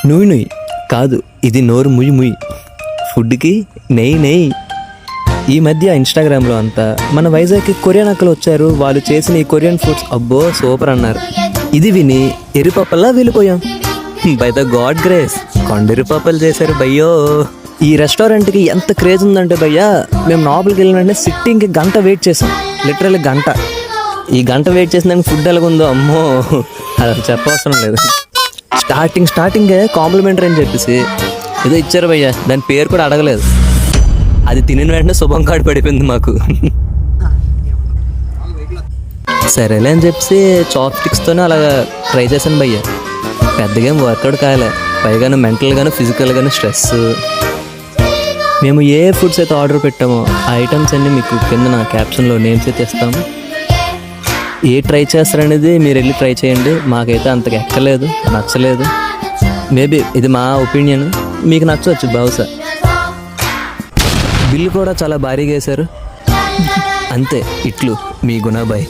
నుయ్యి కాదు, ఇది నోరు ముయ్యి ముయ్యి. ఫుడ్కి నెయ్యి. ఈ మధ్య ఇన్స్టాగ్రామ్లో అంతా మన వైజాగ్కి కొరియన్ అక్కలు వచ్చారు. వాళ్ళు చేసిన ఈ కొరియన్ ఫుడ్స్ అబ్బో సూపర్ అన్నారు. ఇది విని ఎరిపప్పల్లా వెళ్ళిపోయాం. బై ద గాడ్ గ్రేస్ కొండెరిపప్పలు చేశారు భయ్యో. ఈ రెస్టారెంట్కి ఎంత క్రేజ్ ఉందంటే భయ్యా, మేము లోపలికి వెళ్ళిన వెంటనే సిట్టింగ్కి గంట వెయిట్ చేసాం. లిటరల్లీ గంట. ఈ గంట వెయిట్ చేసిన ఫుడ్ ఎలాగుందో అమ్మో అది చెప్పవసరం లేదు. స్టార్టింగే కాంప్లిమెంటరీ అని చెప్పేసి ఏదో ఇచ్చారు భయ్యా, దాని పేరు కూడా అడగలేదు. అది తినిన వెంటనే శుభం కార్డు పడిపోయింది మాకు. సరేలే అని చెప్పేసి చాప్ స్టిక్స్తోనే అలాగా ట్రై చేశాను భయ్యా. పెద్దగా ఏం వర్కౌట్ కాలే. పైగాను మెంటల్గాను ఫిజికల్గాను స్ట్రెస్. మేము ఏ ఫుడ్స్ అయితే ఆర్డర్ పెట్టామో ఆ ఐటమ్స్ అన్నీ మీకు కింద నా క్యాప్షన్లో నేమ్స్ అయితే ఇస్తాము. ఏ ట్రై చేస్తారనేది మీరు వెళ్ళి ట్రై చేయండి. మాకైతే అంతగా ఎక్కలేదు, నచ్చలేదు. మేబీ ఇది మా ఒపీనియన్, మీకు నచ్చవచ్చు బహుశా. బిల్లు కూడా చాలా భారీగా వేశారు. అంతే, ఇట్లు మీ గుణాబాయ్.